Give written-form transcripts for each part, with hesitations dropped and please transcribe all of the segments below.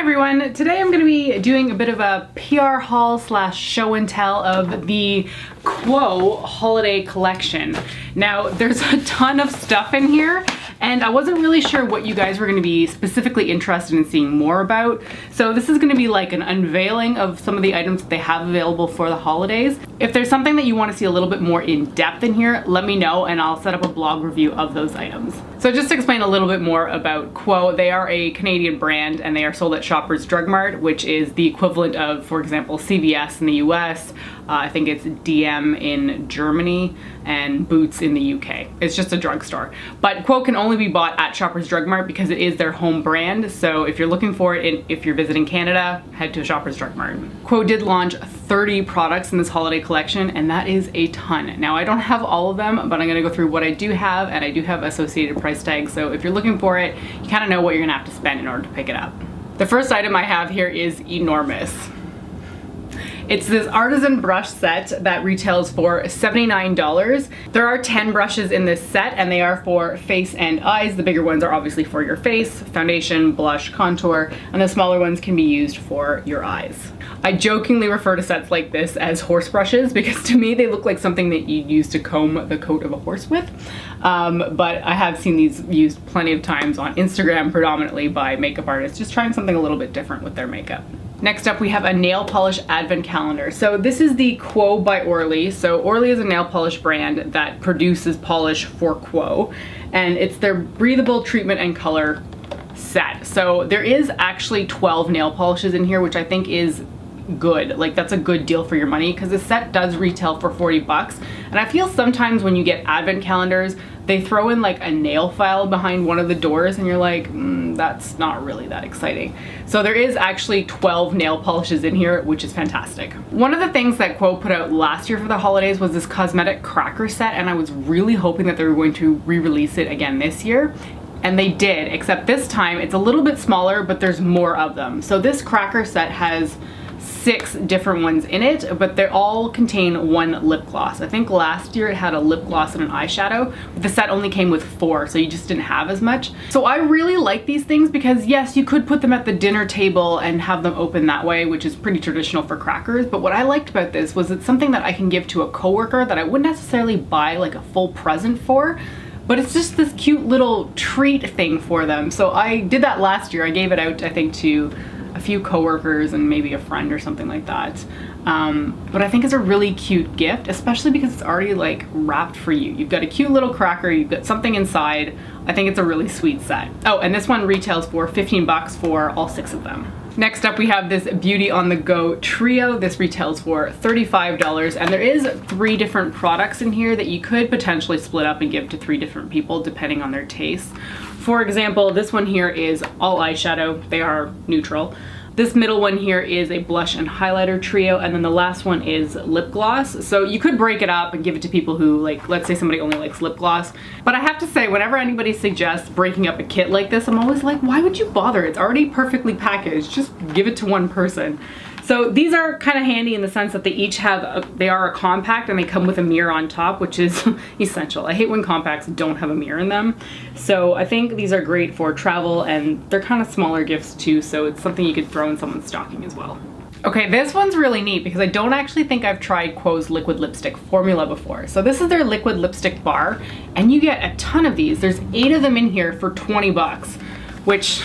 everyone, today I'm going to be doing a bit of a PR haul slash show and tell of the QUO Holiday collection. Now there's a ton of stuff in here and I wasn't really sure what you guys were going to be specifically interested in seeing more about. So this is going to be like an unveiling of some of the items that they have available for the holidays. If there's something that you want to see a little bit more in depth in here, let me know and I'll set up a blog review of those items. So just to explain a little bit more about QUO, they are a Canadian brand and they are sold at Shoppers Drug Mart, which is the equivalent of, for example, CVS in the US. I think it's DM in Germany and Boots in the UK. It's just a drugstore. But QUO can only be bought at Shoppers Drug Mart because it is their home brand. So if you're looking for it, if you're visiting Canada, head to Shoppers Drug Mart. QUO did launch 30 products in this holiday collection and that is a ton. Now I don't have all of them, but I'm gonna go through what I do have and I do have associated price tags. So if you're looking for it, you kind of know what you're gonna have to spend in order to pick it up. The first item I have here is enormous. It's this artisan brush set that retails for $79. There are 10 brushes in this set and they are for face and eyes. The bigger ones are obviously for your face, foundation, blush, contour, and the smaller ones can be used for your eyes. I jokingly refer to sets like this as horse brushes because to me they look like something that you'd use to comb the coat of a horse with. But I have seen these used plenty of times on Instagram, predominantly by makeup artists, just trying something a little bit different with their makeup. Next up we have a nail polish advent calendar. So this is the QUO by Orly. So Orly is a nail polish brand that produces polish for QUO and it's their breathable treatment and color set. So there is actually 12 nail polishes in here, which I think is good. Like that's a good deal for your money because the set does retail for 40 bucks. And I feel sometimes when you get advent calendars, they throw in like a nail file behind one of the doors and you're like, that's not really that exciting. So there is actually 12 nail polishes in here, which is fantastic. One of the things that QUO put out last year for the holidays was this cosmetic cracker set and I was really hoping that they were going to re-release it again this year. And they did, except this time it's a little bit smaller, but there's more of them. So this cracker set has 6 different ones in it, but they all contain one lip gloss. I think last year it had a lip gloss and an eyeshadow, but the set only came with 4, so you just didn't have as much. So I really like these things because yes, you could put them at the dinner table and have them open that way, which is pretty traditional for crackers, but what I liked about this was it's something that I can give to a coworker that I wouldn't necessarily buy like a full present for, but it's just this cute little treat thing for them. So I did that last year. I gave it out, I think, to a few coworkers and maybe a friend or something like that. But I think it's a really cute gift, especially because it's already like wrapped for you. You've got a cute little cracker, you've got something inside. I think it's a really sweet set. Oh, and this one retails for 15 bucks for all 6 of them. Next up we have this Beauty on the Go trio. This retails for $35 and there is 3 different products in here that you could potentially split up and give to 3 different people depending on their taste. For example, this one here is all eyeshadow. They are neutral. This middle one here is a blush and highlighter trio, and then the last one is lip gloss. So you could break it up and give it to people who, like, let's say somebody only likes lip gloss. But I have to say, whenever anybody suggests breaking up a kit like this, I'm always like, why would you bother? It's already perfectly packaged. Just give it to one person. So these are kind of handy in the sense that they each have, they are a compact and they come with a mirror on top, which is essential. I hate when compacts don't have a mirror in them. So I think these are great for travel and they're kind of smaller gifts too, so it's something you could throw in someone's stocking as well. Okay, this one's really neat because I don't actually think I've tried QUO's liquid lipstick formula before. So this is their liquid lipstick bar and you get a ton of these. There's 8 of them in here for 20 bucks, which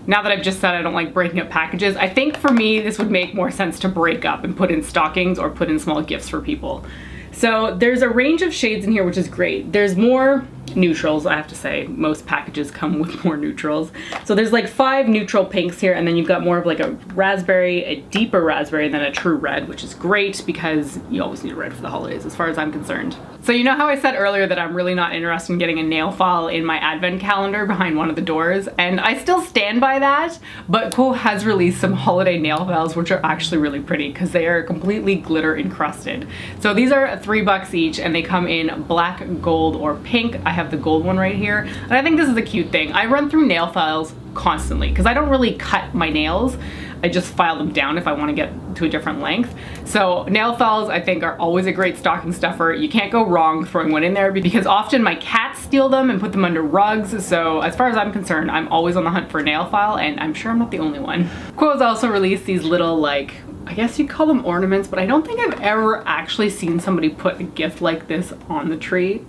now that I've just said I don't like breaking up packages, I think for me this would make more sense to break up and put in stockings or put in small gifts for people. So there's a range of shades in here, which is great. There's more neutrals, I have to say. Most packages come with more neutrals. So there's like 5 neutral pinks here, and then you've got more of like a raspberry, a deeper raspberry, and then a true red, which is great because you always need a red for the holidays as far as I'm concerned. So you know how I said earlier that I'm really not interested in getting a nail file in my advent calendar behind one of the doors, and I still stand by that, but QUO has released some holiday nail files which are actually really pretty because they are completely glitter encrusted. So these are 3 bucks each and they come in black, gold, or pink. I have the gold one right here, and I think this is a cute thing. I run through nail files constantly because I don't really cut my nails. I just file them down if I want to get to a different length. So nail files I think are always a great stocking stuffer. You can't go wrong throwing one in there because often my cats steal them and put them under rugs. So as far as I'm concerned, I'm always on the hunt for a nail file, and I'm sure I'm not the only one. QUO's also released these little, like, I guess you'd call them ornaments, but I don't think I've ever actually seen somebody put a gift like this on the tree.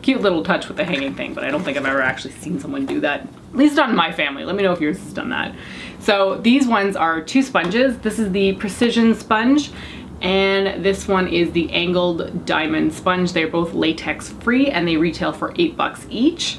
Cute little touch with the hanging thing, but I don't think I've ever actually seen someone do that. At least not in my family. Let me know if yours has done that. So these ones are 2 sponges. This is the Precision Sponge, and this one is the Angled Diamond Sponge. They're both latex free and they retail for $8 each,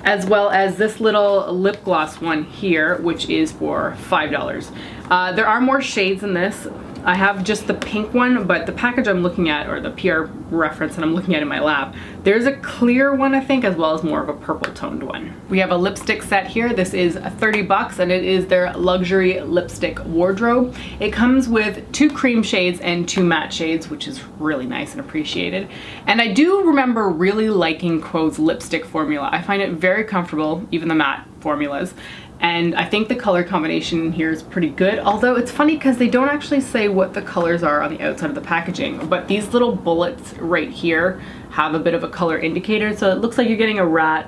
as well as this little lip gloss one here, which is for $5. There are more shades in this. I have just the pink one, but the package I'm looking at, or the PR reference that I'm looking at in my lab, there's a clear one, I think, as well as more of a purple toned one. We have a lipstick set here. This is $30 and it is their luxury lipstick wardrobe. It comes with 2 cream shades and 2 matte shades, which is really nice and appreciated. And I do remember really liking QUO's lipstick formula. I find it very comfortable, even the matte formulas. And I think the color combination here is pretty good, although it's funny because they don't actually say what the colors are on the outside of the packaging, but these little bullets right here have a bit of a color indicator, so it looks like you're getting a red,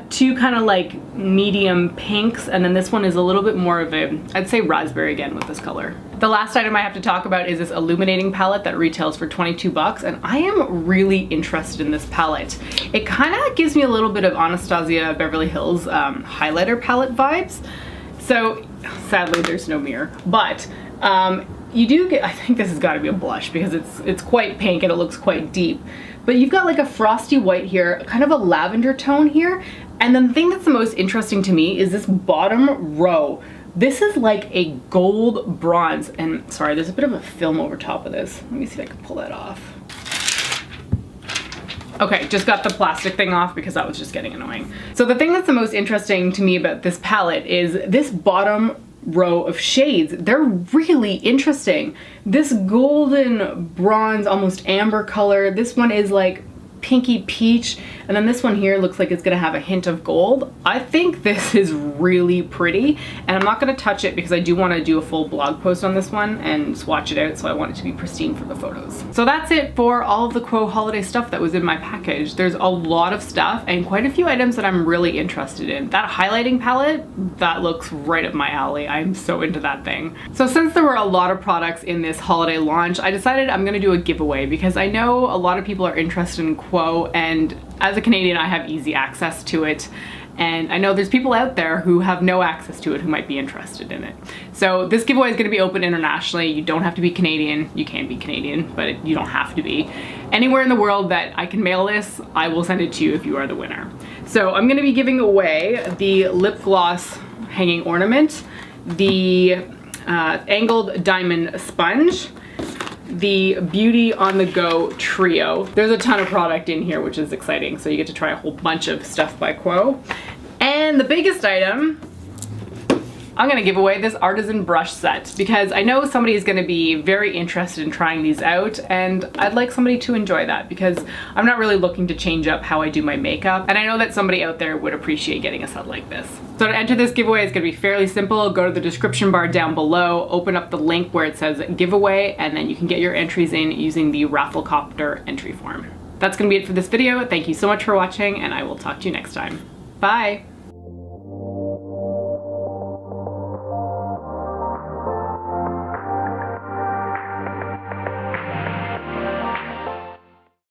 2 kind of like medium pinks, and then this one is a little bit more of a, I'd say raspberry again with this color. The last item I have to talk about is this illuminating palette that retails for $22, and I am really interested in this palette. It kind of gives me a little bit of Anastasia Beverly Hills highlighter palette vibes. So sadly there's no mirror, but you do get, I think this has got to be a blush because it's quite pink and it looks quite deep. But you've got like a frosty white here, kind of a lavender tone here. And then the thing that's the most interesting to me is this bottom row. This is like a gold bronze, and sorry, there's a bit of a film over top of this. Let me see if I can pull that off. Okay, just got the plastic thing off because that was just getting annoying. So the thing that's the most interesting to me about this palette is this bottom row of shades. They're really interesting. This golden bronze, almost amber color. This one is like pinky peach, and then this one here looks like it's gonna have a hint of gold. I think this is really pretty, and I'm not gonna touch it because I do want to do a full blog post on this one and swatch it out, so I want it to be pristine for the photos. So that's it for all of the QUO holiday stuff that was in my package. There's a lot of stuff and quite a few items that I'm really interested in. That highlighting palette, that looks right up my alley. I'm so into that thing. So since there were a lot of products in this holiday launch, I decided I'm gonna do a giveaway because I know a lot of people are interested in QUO, and as a Canadian I have easy access to it, and I know there's people out there who have no access to it who might be interested in it. So this giveaway is going to be open internationally. You don't have to be Canadian. You can be Canadian, but you don't have to be. Anywhere in the world that I can mail this, I will send it to you if you are the winner. So I'm going to be giving away the lip gloss hanging ornament, the angled diamond sponge, the Beauty on the Go trio. There's a ton of product in here, which is exciting. So you get to try a whole bunch of stuff by QUO. And the biggest item, I'm gonna give away this artisan brush set because I know somebody is gonna be very interested in trying these out, and I'd like somebody to enjoy that because I'm not really looking to change up how I do my makeup, and I know that somebody out there would appreciate getting a set like this. So to enter this giveaway, it's gonna be fairly simple. Go to the description bar down below, open up the link where it says giveaway, and then you can get your entries in using the Rafflecopter entry form. That's gonna be it for this video. Thank you so much for watching, and I will talk to you next time. Bye.